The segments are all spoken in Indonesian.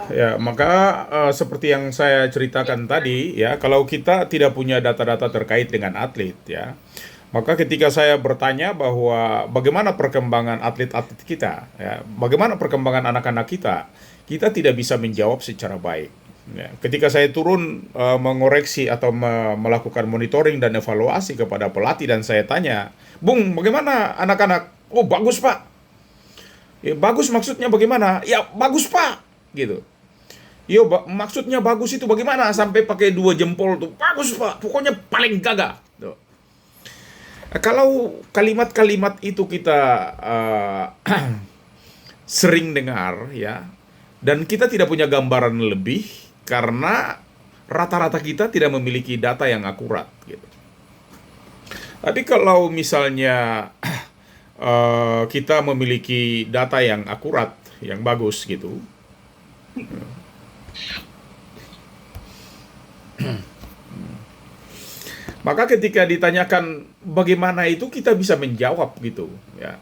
Ya, maka seperti yang saya ceritakan tadi, ya, kalau kita tidak punya data-data terkait dengan atlet, ya, maka ketika saya bertanya bahwa bagaimana perkembangan atlet-atlet kita, ya, bagaimana perkembangan anak-anak kita tidak bisa menjawab secara baik. Ya, ketika saya turun mengoreksi atau melakukan monitoring dan evaluasi kepada pelatih dan saya tanya, Bung, bagaimana anak-anak? Oh, bagus Pak. Ya, bagus maksudnya bagaimana? Ya, bagus Pak. Gitu. Yo, maksudnya bagus itu bagaimana? Sampai pakai dua jempol tuh. Bagus, Pak. Pokoknya paling gagah. Tuh. Kalau kalimat-kalimat itu kita sering dengar, ya, dan kita tidak punya gambaran lebih karena rata-rata kita tidak memiliki data yang akurat. Gitu. Tapi kalau misalnya kita memiliki data yang akurat, yang bagus gitu, maka ketika ditanyakan bagaimana itu kita bisa menjawab gitu, ya.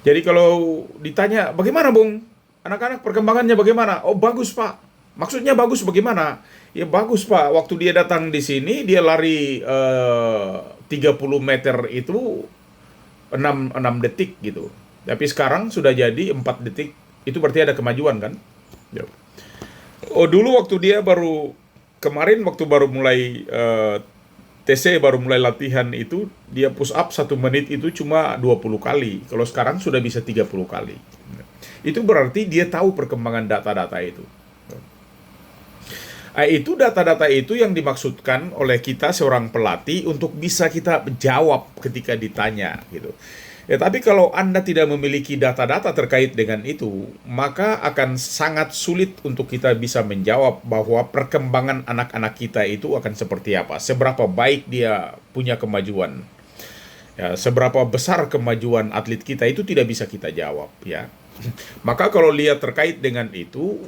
Jadi kalau ditanya bagaimana Bung, anak-anak perkembangannya bagaimana? Oh bagus Pak. Maksudnya bagus bagaimana? Ya bagus Pak. Waktu dia datang di sini dia lari 30 meter itu 6 detik gitu. Tapi sekarang sudah jadi 4 detik. Itu berarti ada kemajuan kan? Ya. Oh dulu waktu dia baru kemarin waktu baru mulai TC baru mulai latihan itu dia push up 1 menit itu cuma 20 kali. Kalau sekarang sudah bisa 30 kali. Itu berarti dia tahu perkembangan data-data itu. Itu data-data itu yang dimaksudkan oleh kita seorang pelatih untuk bisa kita jawab ketika ditanya gitu. Ya, tapi kalau Anda tidak memiliki data-data terkait dengan itu, maka akan sangat sulit untuk kita bisa menjawab bahwa perkembangan anak-anak kita itu akan seperti apa, seberapa baik dia punya kemajuan. Ya, seberapa besar kemajuan atlet kita itu tidak bisa kita jawab, ya. Maka kalau lihat terkait dengan itu,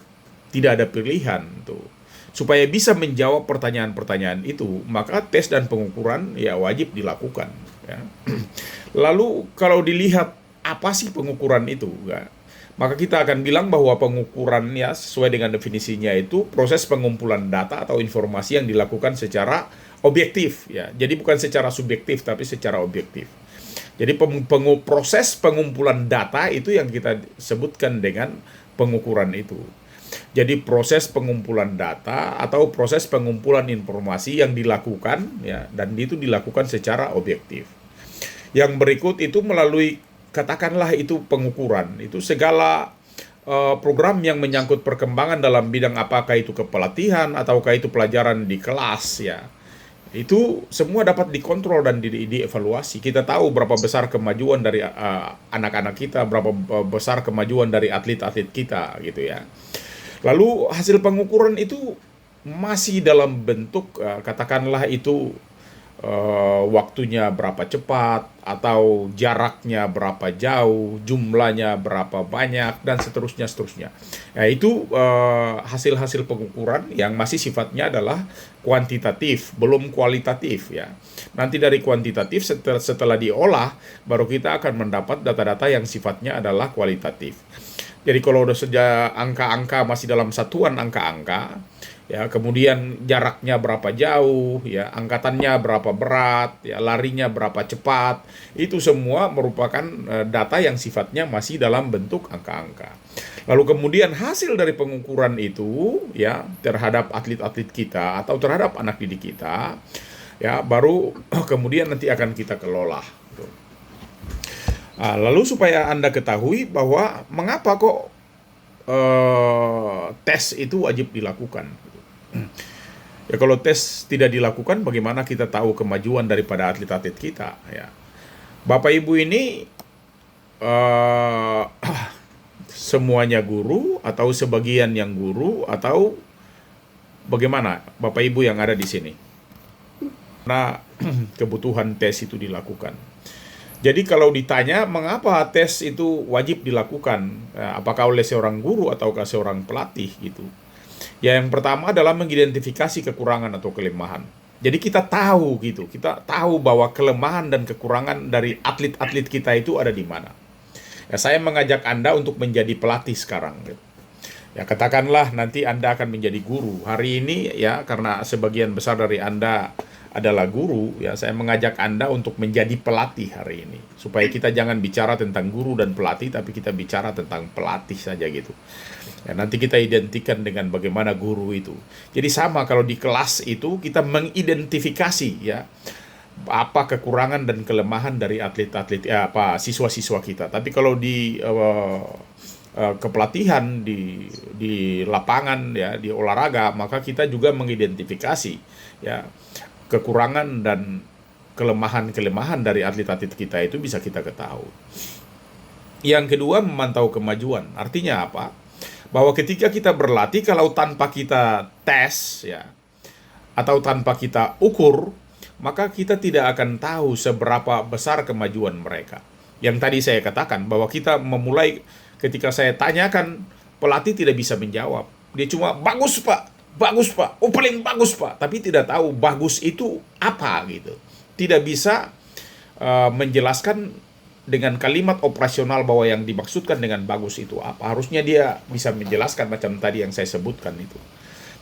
tidak ada pilihan tuh. Supaya bisa menjawab pertanyaan-pertanyaan itu, maka tes dan pengukuran ya wajib dilakukan. Ya. Lalu kalau dilihat apa sih pengukuran itu, ya, maka kita akan bilang bahwa pengukuran ya sesuai dengan definisinya itu proses pengumpulan data atau informasi yang dilakukan secara objektif. Ya. Jadi bukan secara subjektif tapi secara objektif. Jadi proses pengumpulan data itu yang kita sebutkan dengan pengukuran itu. Jadi proses pengumpulan data atau proses pengumpulan informasi yang dilakukan ya dan itu dilakukan secara objektif. Yang berikut itu melalui katakanlah itu pengukuran, itu segala program yang menyangkut perkembangan dalam bidang apakah itu kepelatihan ataukah itu pelajaran di kelas ya. Itu semua dapat dikontrol dan dievaluasi. Kita tahu berapa besar kemajuan dari anak-anak kita, berapa besar kemajuan dari atlet-atlet kita gitu ya. Lalu hasil pengukuran itu masih dalam bentuk katakanlah itu waktunya berapa cepat atau jaraknya berapa jauh, jumlahnya berapa banyak dan seterusnya. Nah, itu hasil-hasil pengukuran yang masih sifatnya adalah kuantitatif, belum kualitatif ya. Nanti dari kuantitatif setelah diolah baru kita akan mendapat data-data yang sifatnya adalah kualitatif. Jadi kalau udah sejak angka-angka masih dalam satuan angka-angka, ya kemudian jaraknya berapa jauh, ya angkatannya berapa berat, ya larinya berapa cepat, itu semua merupakan data yang sifatnya masih dalam bentuk angka-angka. Lalu kemudian hasil dari pengukuran itu, ya terhadap atlet-atlet kita atau terhadap anak didik kita, ya baru kemudian nanti akan kita kelola. Lalu supaya Anda ketahui bahwa mengapa kok tes itu wajib dilakukan. Ya kalau tes tidak dilakukan, bagaimana kita tahu kemajuan daripada atlet-atlet kita? Ya, Bapak Ibu ini semuanya guru atau sebagian yang guru atau bagaimana Bapak Ibu yang ada di sini? Nah, kebutuhan tes itu dilakukan. Jadi kalau ditanya mengapa tes itu wajib dilakukan, apakah oleh seorang guru ataukah seorang pelatih gitu. Ya yang pertama adalah mengidentifikasi kekurangan atau kelemahan. Jadi kita tahu gitu, kita tahu bahwa kelemahan dan kekurangan dari atlet-atlet kita itu ada di mana. Ya, saya mengajak Anda untuk menjadi pelatih sekarang gitu. Ya, katakanlah nanti Anda akan menjadi guru. Hari ini ya, karena sebagian besar dari Anda adalah guru, ya saya mengajak Anda untuk menjadi pelatih hari ini. Supaya kita jangan bicara tentang guru dan pelatih, tapi kita bicara tentang pelatih saja gitu. Ya, nanti kita identikan dengan bagaimana guru itu. Jadi sama kalau di kelas itu kita mengidentifikasi ya apa kekurangan dan kelemahan dari atlet-atlet apa siswa-siswa kita. Tapi kalau di kepelatihan di lapangan ya di olahraga, maka kita juga mengidentifikasi ya kekurangan dan kelemahan-kelemahan dari atlet-atlet kita itu bisa kita ketahui. Yang kedua, memantau kemajuan. Artinya apa? Bahwa ketika kita berlatih, kalau tanpa kita tes ya atau tanpa kita ukur, maka kita tidak akan tahu seberapa besar kemajuan mereka. Yang tadi saya katakan bahwa kita memulai ketika saya tanyakan, pelatih tidak bisa menjawab. Dia cuma bagus pak, oh paling bagus pak, tapi tidak tahu bagus itu apa gitu. Tidak bisa menjelaskan dengan kalimat operasional bahwa yang dimaksudkan dengan bagus itu apa. Harusnya dia bisa menjelaskan macam tadi yang saya sebutkan itu.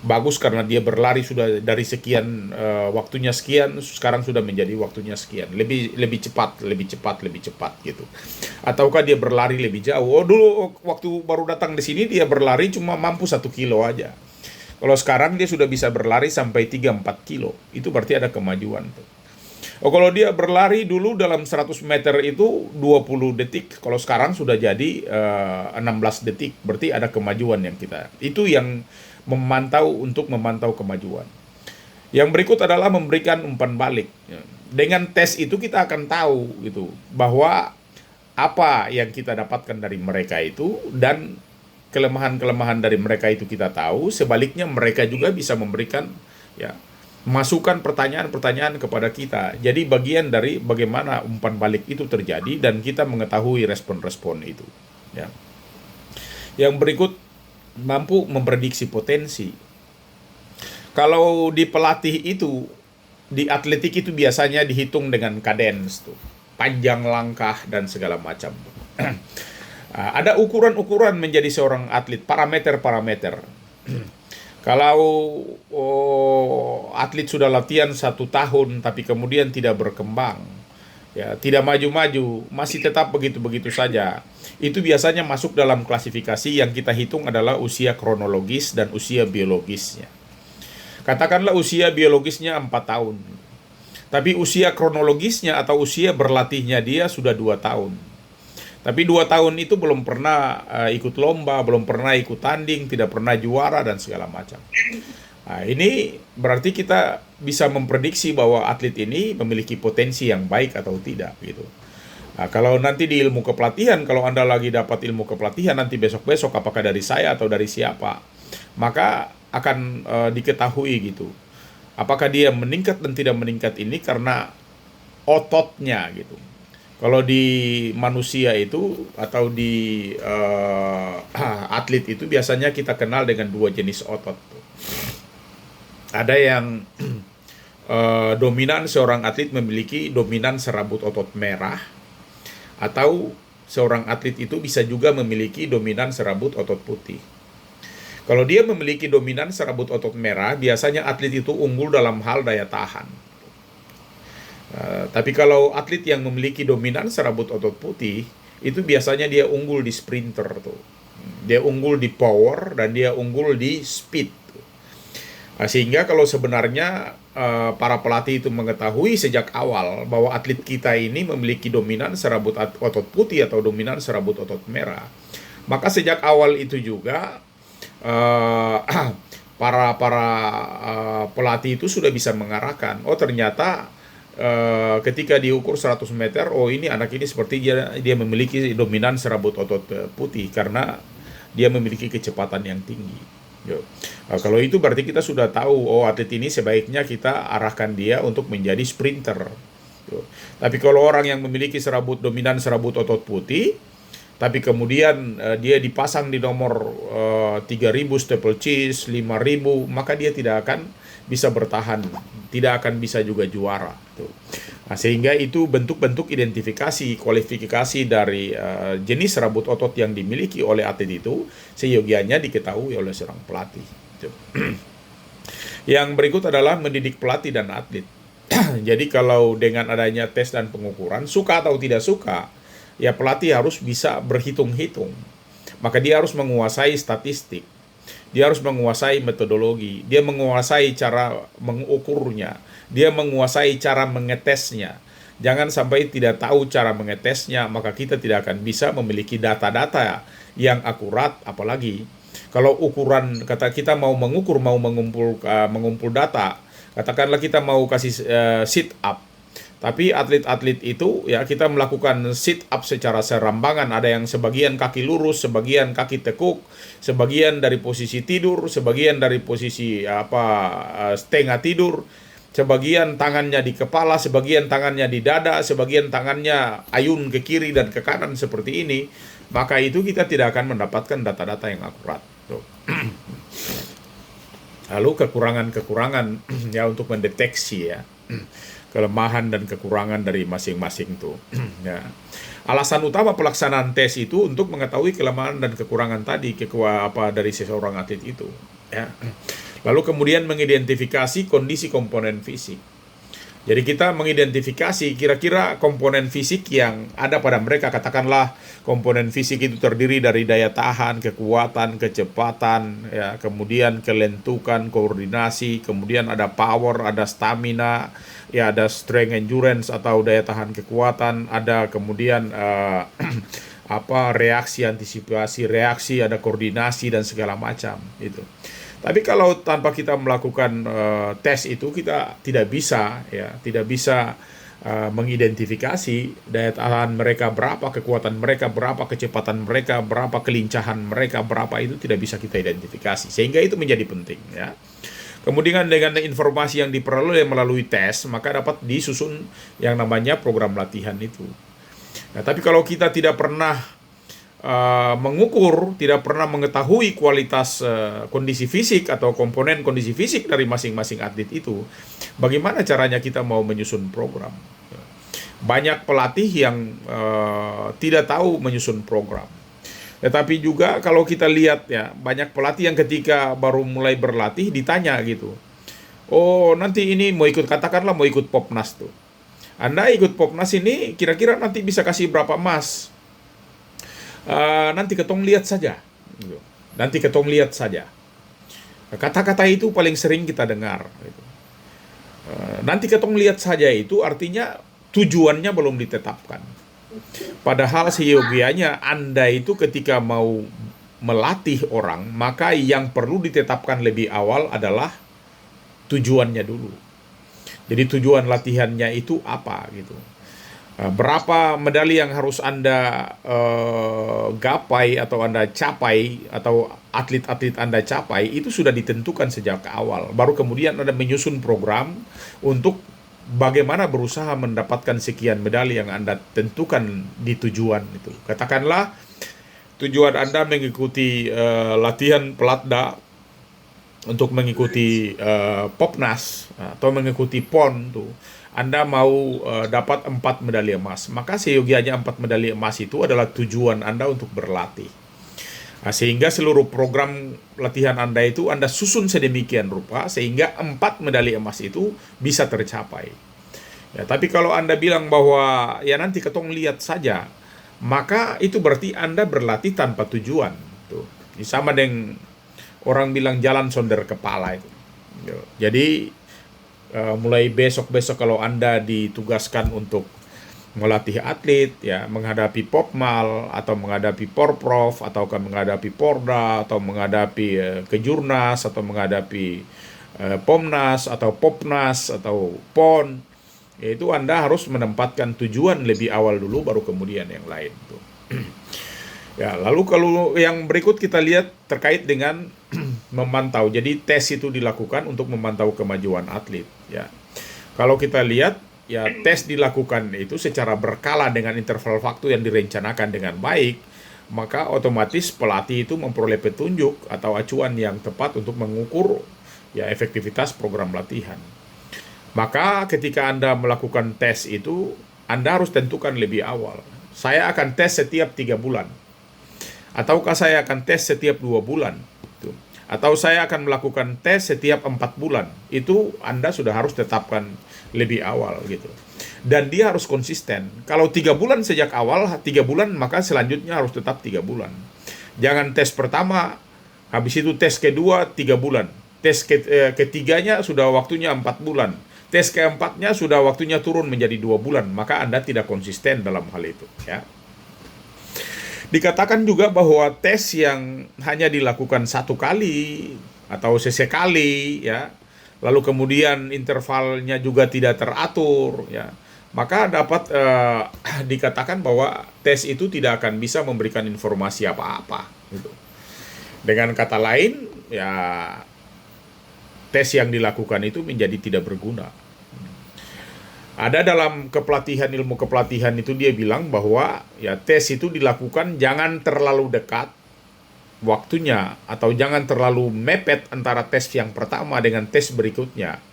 Bagus karena dia berlari sudah dari sekian waktunya sekian, sekarang sudah menjadi waktunya sekian. Lebih cepat gitu. Ataukah dia berlari lebih jauh. Oh dulu waktu baru datang di sini dia berlari cuma mampu 1 kilo aja. Kalau sekarang dia sudah bisa berlari sampai 3-4 kilo. Itu berarti ada kemajuan. Oh, kalau dia berlari dulu dalam 100 meter itu 20 detik. Kalau sekarang sudah jadi 16 detik. Berarti ada kemajuan yang kita. Itu yang untuk memantau kemajuan. Yang berikut adalah memberikan umpan balik. Dengan tes itu kita akan tahu gitu bahwa apa yang kita dapatkan dari mereka itu dan kelemahan-kelemahan dari mereka itu kita tahu. Sebaliknya mereka juga bisa memberikan ya masukan pertanyaan-pertanyaan kepada kita. Jadi bagian dari bagaimana umpan balik itu terjadi dan kita mengetahui respon-respon itu. Ya. Yang berikut, mampu memprediksi potensi. Kalau di pelatih itu, di atletik itu biasanya dihitung dengan kadens tuh, panjang langkah dan segala macam. Ada ukuran-ukuran menjadi seorang atlet, parameter-parameter. Kalau atlet sudah latihan 1 tahun tapi kemudian tidak berkembang, ya tidak maju-maju, masih tetap begitu-begitu saja, itu biasanya masuk dalam klasifikasi yang kita hitung adalah usia kronologis dan usia biologisnya. Katakanlah usia biologisnya 4 tahun, tapi usia kronologisnya atau usia berlatihnya dia sudah 2 tahun. Tapi 2 tahun itu belum pernah ikut lomba, belum pernah ikut tanding, tidak pernah juara dan segala macam. Nah, ini berarti kita bisa memprediksi bahwa atlet ini memiliki potensi yang baik atau tidak gitu. Nah, kalau nanti di ilmu kepelatihan, kalau Anda lagi dapat ilmu kepelatihan nanti besok-besok apakah dari saya atau dari siapa, maka akan diketahui gitu. Apakah dia meningkat dan tidak meningkat ini karena ototnya gitu. Kalau di manusia itu atau di atlet itu biasanya kita kenal dengan 2 jenis otot. Ada yang dominan, seorang atlet memiliki dominan serabut otot merah, atau seorang atlet itu bisa juga memiliki dominan serabut otot putih. Kalau dia memiliki dominan serabut otot merah, biasanya atlet itu unggul dalam hal daya tahan. Tapi kalau atlet yang memiliki dominan serabut otot putih, itu biasanya dia unggul di sprinter tuh. Dia unggul di power dan dia unggul di speed. Sehingga kalau sebenarnya para pelatih itu mengetahui sejak awal bahwa atlet kita ini memiliki dominan serabut otot putih atau dominan serabut otot merah, maka sejak awal itu juga para pelatih itu sudah bisa mengarahkan, oh ternyata ketika diukur 100 meter, oh ini anak ini seperti dia memiliki dominan serabut otot putih karena dia memiliki kecepatan yang tinggi. Kalau itu berarti kita sudah tahu, oh atlet ini sebaiknya kita arahkan dia untuk menjadi sprinter. Tapi kalau orang yang memiliki dominan serabut otot putih, tapi kemudian dia dipasang di nomor 3000 steeplechase, 5000, maka dia tidak akan bisa bertahan, tidak akan bisa juga juara. Nah, sehingga itu bentuk-bentuk identifikasi, kualifikasi dari jenis rabut otot yang dimiliki oleh atlet itu seyogianya diketahui oleh seorang pelatih. Gitu. Yang berikut adalah mendidik pelatih dan atlet. Jadi kalau dengan adanya tes dan pengukuran, suka atau tidak suka, ya pelatih harus bisa berhitung-hitung. Maka dia harus menguasai statistik, dia harus menguasai metodologi, dia menguasai cara mengukurnya, dia menguasai cara mengetesnya. Jangan sampai tidak tahu cara mengetesnya, maka kita tidak akan bisa memiliki data-data yang akurat. Apalagi kalau ukuran, kata kita mau mengukur, mau mengumpul data, katakanlah kita mau kasih sit up, tapi atlet-atlet itu ya kita melakukan sit up secara serambangan, ada yang sebagian kaki lurus, sebagian kaki tekuk, sebagian dari posisi tidur, sebagian dari posisi setengah tidur, sebagian tangannya di kepala, sebagian tangannya di dada, sebagian tangannya ayun ke kiri dan ke kanan seperti ini, maka itu kita tidak akan mendapatkan data-data yang akurat. Lalu kekurangan-kekurangan ya untuk mendeteksi ya kelemahan dan kekurangan dari masing-masing tuh. Ya. Alasan utama pelaksanaan tes itu untuk mengetahui kelemahan dan kekurangan tadi dari seseorang atlet itu. Ya. Lalu kemudian mengidentifikasi kondisi komponen fisik. Jadi kita mengidentifikasi kira-kira komponen fisik yang ada pada mereka. Katakanlah komponen fisik itu terdiri dari daya tahan, kekuatan, kecepatan, ya, kemudian kelentukan, koordinasi, kemudian ada power, ada stamina, ya ada strength endurance atau daya tahan kekuatan, ada kemudian reaksi, antisipasi reaksi, ada koordinasi dan segala macam itu. Tapi kalau tanpa kita melakukan tes itu, kita tidak bisa mengidentifikasi daya tahan mereka berapa, kekuatan mereka berapa, kecepatan mereka berapa, kelincahan mereka berapa, itu tidak bisa kita identifikasi. Sehingga itu menjadi penting ya. Kemudian dengan informasi yang diperoleh melalui tes, maka dapat disusun yang namanya program latihan itu. Nah, tapi kalau kita tidak pernah mengukur, tidak pernah mengetahui kualitas kondisi fisik atau komponen kondisi fisik dari masing-masing atlet itu, bagaimana caranya kita mau menyusun program? Banyak pelatih yang tidak tahu menyusun program. Tetapi juga kalau kita lihat ya, banyak pelatih yang ketika baru mulai berlatih ditanya gitu, oh nanti ini mau ikut, katakanlah mau ikut Popnas tuh, Anda ikut Popnas ini kira-kira nanti bisa kasih berapa emas? Nanti ketong lihat saja. Nanti ketong lihat saja. Kata-kata itu paling sering kita dengar. Nanti ketong lihat saja itu artinya tujuannya belum ditetapkan. Padahal seyogianya Anda itu ketika mau melatih orang, maka yang perlu ditetapkan lebih awal adalah tujuannya dulu. Jadi tujuan latihannya itu apa gitu. Berapa medali yang harus Anda gapai atau Anda capai atau atlet-atlet Anda capai, itu sudah ditentukan sejak awal. Baru kemudian Anda menyusun program untuk bagaimana berusaha mendapatkan sekian medali yang Anda tentukan di tujuan itu. Katakanlah tujuan Anda mengikuti latihan pelatda untuk mengikuti Popnas atau mengikuti PON tuh. Anda mau dapat 4 medali emas, maka seyogianya 4 medali emas itu adalah tujuan Anda untuk berlatih. Nah, sehingga seluruh program latihan Anda itu Anda susun sedemikian rupa sehingga 4 medali emas itu bisa tercapai. Ya, tapi kalau Anda bilang bahwa ya nanti ketong lihat saja, maka itu berarti Anda berlatih tanpa tujuan. Tuh. Ini sama dengan orang bilang jalan sonder kepala itu. Jadi mulai besok-besok kalau Anda ditugaskan untuk melatih atlet ya, menghadapi Popmal atau menghadapi Porprov atau menghadapi Porda atau menghadapi Kejurnas atau menghadapi Pomnas atau Popnas atau PON, yaitu Anda harus menempatkan tujuan lebih awal dulu baru kemudian yang lain tuh. Ya, lalu kalau yang berikut kita lihat terkait dengan memantau. Jadi tes itu dilakukan untuk memantau kemajuan atlet. Ya, kalau kita lihat ya tes dilakukan itu secara berkala dengan interval waktu yang direncanakan dengan baik, maka otomatis pelatih itu memperoleh petunjuk atau acuan yang tepat untuk mengukur ya efektivitas program latihan. Maka ketika Anda melakukan tes itu, Anda harus tentukan lebih awal. Saya akan tes setiap 3 bulan. Ataukah saya akan tes setiap 2 bulan. Gitu. Atau saya akan melakukan tes setiap 4 bulan. Itu Anda sudah harus tetapkan lebih awal gitu. Dan dia harus konsisten. Kalau 3 bulan sejak awal, 3 bulan, maka selanjutnya harus tetap 3 bulan. Jangan tes pertama, habis itu tes kedua 3 bulan. Tes ketiganya sudah waktunya 4 bulan. Tes keempatnya sudah waktunya turun menjadi 2 bulan. Maka Anda tidak konsisten dalam hal itu. Ya. Dikatakan juga bahwa tes yang hanya dilakukan 1 kali atau sesekali, ya, lalu kemudian intervalnya juga tidak teratur, ya, maka dapat dikatakan bahwa tes itu tidak akan bisa memberikan informasi apa-apa. Gitu. Dengan kata lain, ya, tes yang dilakukan itu menjadi tidak berguna. Ada dalam ilmu kepelatihan itu dia bilang bahwa ya tes itu dilakukan jangan terlalu dekat waktunya atau jangan terlalu mepet antara tes yang pertama dengan tes berikutnya.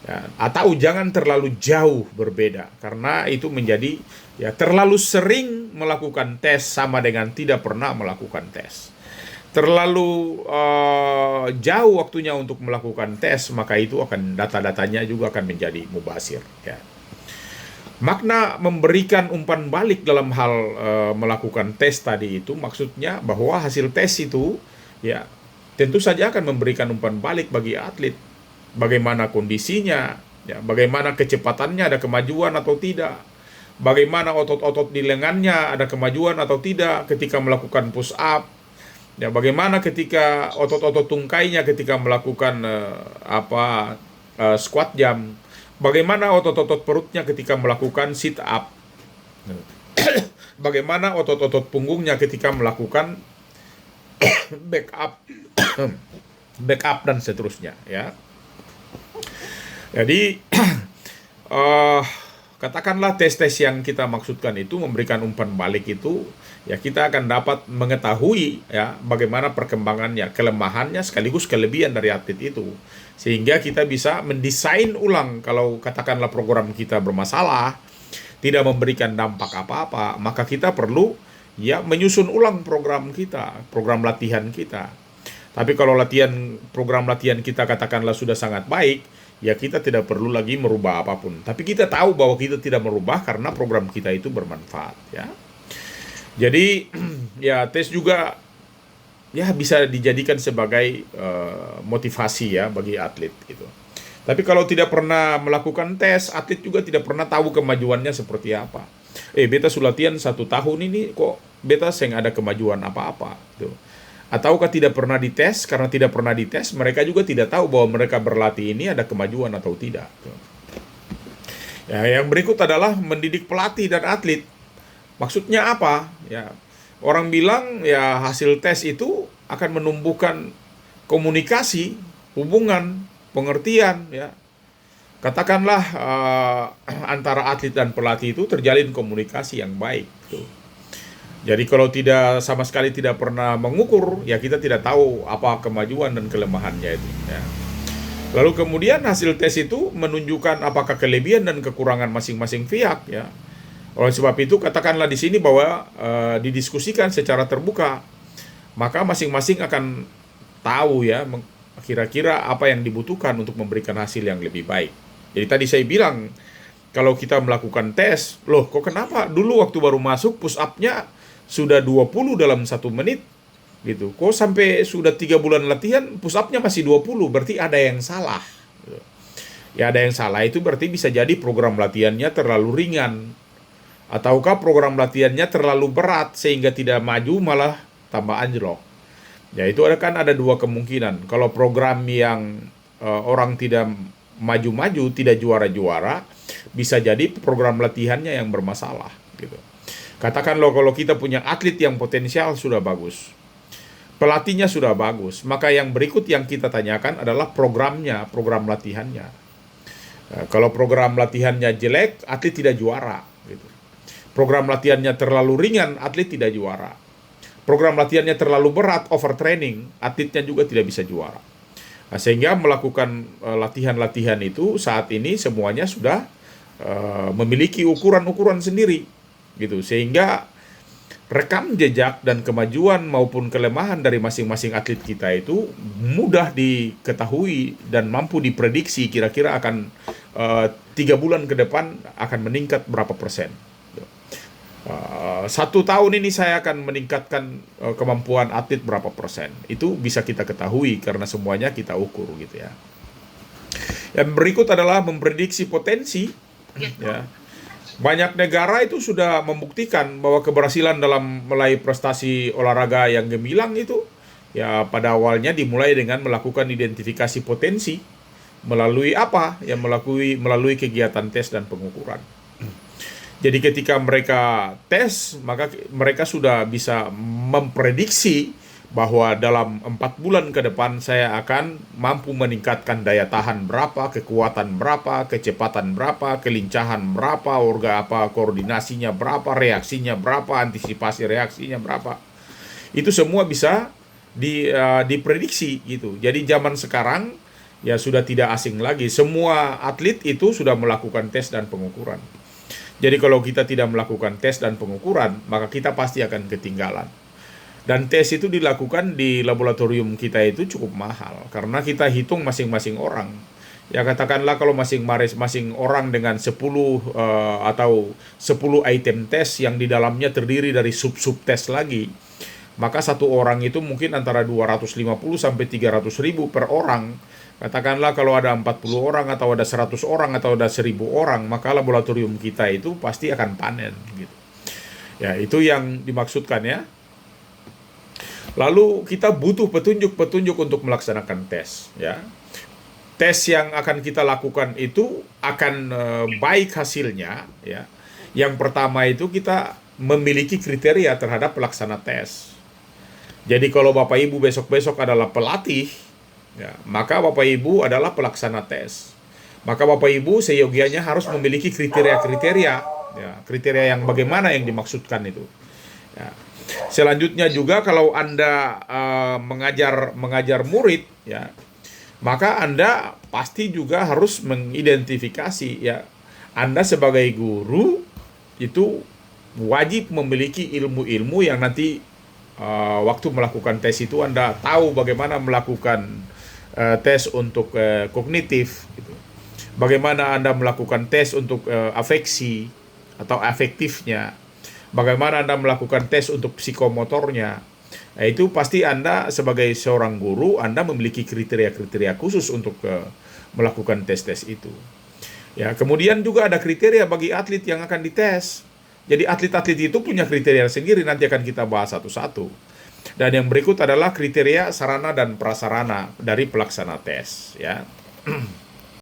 Ya, atau jangan terlalu jauh berbeda karena itu menjadi ya terlalu sering melakukan tes sama dengan tidak pernah melakukan tes. Terlalu jauh waktunya untuk melakukan tes, maka itu akan data-datanya juga akan menjadi mubazir. Ya. Makna memberikan umpan balik dalam hal melakukan tes tadi itu maksudnya bahwa hasil tes itu ya tentu saja akan memberikan umpan balik bagi atlet. Bagaimana kondisinya, ya, bagaimana kecepatannya, ada kemajuan atau tidak. Bagaimana otot-otot di lengannya ada kemajuan atau tidak ketika melakukan push up. Ya, bagaimana ketika otot-otot tungkainya ketika melakukan squat jump, bagaimana otot-otot perutnya ketika melakukan sit up, bagaimana otot-otot punggungnya ketika melakukan back up dan seterusnya, ya. Jadi katakanlah tes-tes yang kita maksudkan itu memberikan umpan balik itu, ya kita akan dapat mengetahui ya bagaimana perkembangannya, kelemahannya sekaligus kelebihan dari atlet itu. Sehingga kita bisa mendesain ulang kalau katakanlah program kita bermasalah, tidak memberikan dampak apa-apa, maka kita perlu ya menyusun ulang program kita, program latihan kita. Tapi kalau program latihan kita katakanlah sudah sangat baik, ya kita tidak perlu lagi merubah apapun. Tapi kita tahu bahwa kita tidak merubah karena program kita itu bermanfaat, ya. Jadi ya tes juga ya bisa dijadikan sebagai motivasi ya bagi atlet gitu. Tapi kalau tidak pernah melakukan tes, atlet juga tidak pernah tahu kemajuannya seperti apa. Beta sudah latihan 1 tahun ini kok beta seng ada kemajuan apa-apa gitu. Ataukah tidak pernah dites, karena tidak pernah dites, mereka juga tidak tahu bahwa mereka berlatih ini ada kemajuan atau tidak. Ya, yang berikut adalah mendidik pelatih dan atlet. Maksudnya apa? Ya, orang bilang ya hasil tes itu akan menumbuhkan komunikasi, hubungan, pengertian. Ya. Katakanlah antara atlet dan pelatih itu terjalin komunikasi yang baik. Tuh. Jadi kalau sama sekali tidak pernah mengukur, ya kita tidak tahu apa kemajuan dan kelemahannya itu. Ya. Lalu kemudian hasil tes itu menunjukkan apakah kelebihan dan kekurangan masing-masing pihak. Ya. Oleh sebab itu katakanlah di sini bahwa didiskusikan secara terbuka, maka masing-masing akan tahu ya kira-kira apa yang dibutuhkan untuk memberikan hasil yang lebih baik. Jadi tadi saya bilang kalau kita melakukan tes, loh kok kenapa dulu waktu baru masuk push up-nya sudah 20 dalam 1 menit gitu. Kok sampai sudah 3 bulan latihan push up-nya masih 20, berarti ada yang salah. Ya ada yang salah itu berarti bisa jadi program latihannya terlalu ringan. Ataukah program latihannya terlalu berat sehingga tidak maju malah tambah anjlok. Ya itu ada 2 kemungkinan. Kalau program yang orang tidak maju-maju, tidak juara-juara, bisa jadi program latihannya yang bermasalah gitu. Katakan kalau kita punya atlet yang potensial sudah bagus, pelatihnya sudah bagus, maka yang berikut yang kita tanyakan adalah programnya, program latihannya. Kalau program latihannya jelek, atlet tidak juara. Gitu. Program latihannya terlalu ringan, atlet tidak juara. Program latihannya terlalu berat, overtraining, atletnya juga tidak bisa juara. Nah, sehingga melakukan latihan-latihan itu saat ini semuanya sudah memiliki ukuran-ukuran sendiri gitu, sehingga rekam jejak dan kemajuan maupun kelemahan dari masing-masing atlet kita itu mudah diketahui dan mampu diprediksi kira-kira akan 3 bulan ke depan akan meningkat berapa persen. 1 tahun ini saya akan meningkatkan kemampuan atlet berapa persen. Itu bisa kita ketahui karena semuanya kita ukur gitu ya. Yang berikut adalah memprediksi potensi. Ya. Banyak negara itu sudah membuktikan bahwa keberhasilan dalam meraih prestasi olahraga yang gemilang itu ya pada awalnya dimulai dengan melakukan identifikasi potensi melalui apa? Ya melalui kegiatan tes dan pengukuran. Jadi ketika mereka tes, maka mereka sudah bisa memprediksi bahwa dalam 4 bulan ke depan saya akan mampu meningkatkan daya tahan berapa, kekuatan berapa, kecepatan berapa, kelincahan berapa, koordinasinya berapa, reaksinya berapa, antisipasi reaksinya berapa. Itu semua bisa diprediksi gitu. Jadi zaman sekarang ya sudah tidak asing lagi. Semua atlet itu sudah melakukan tes dan pengukuran. Jadi kalau kita tidak melakukan tes dan pengukuran, maka kita pasti akan ketinggalan. Dan tes itu dilakukan di laboratorium kita itu cukup mahal karena kita hitung masing-masing orang. Ya katakanlah kalau masing-masing orang dengan 10 atau 10 item tes yang di dalamnya terdiri dari sub-sub tes lagi, maka satu orang itu mungkin antara 250 sampai 300 ribu per orang. Katakanlah kalau ada 40 orang atau ada 100 orang atau ada 1000 orang, maka laboratorium kita itu pasti akan panen gitu. Ya, itu yang dimaksudkan ya. Lalu kita butuh petunjuk-petunjuk untuk melaksanakan tes ya. Tes yang akan kita lakukan itu akan baik hasilnya ya. Yang pertama itu kita memiliki kriteria terhadap pelaksana tes. Jadi kalau Bapak Ibu besok-besok adalah pelatih ya, maka Bapak Ibu adalah pelaksana tes. Maka Bapak Ibu seyogianya harus memiliki kriteria-kriteria ya, kriteria yang bagaimana yang dimaksudkan itu. Ya. Selanjutnya juga kalau Anda mengajar murid ya, maka Anda pasti juga harus mengidentifikasi ya, Anda sebagai guru itu wajib memiliki ilmu-ilmu yang nanti waktu melakukan tes itu Anda tahu bagaimana melakukan tes untuk kognitif gitu. Bagaimana Anda melakukan tes untuk afeksi atau afektifnya. Bagaimana Anda melakukan tes untuk psikomotornya. Nah, itu pasti Anda sebagai seorang guru, Anda memiliki kriteria-kriteria khusus untuk melakukan tes-tes itu. Ya, kemudian juga ada kriteria bagi atlet yang akan dites. Jadi atlet-atlet itu punya kriteria sendiri, nanti akan kita bahas satu-satu. Dan yang berikut adalah kriteria sarana dan prasarana dari pelaksana tes, ya.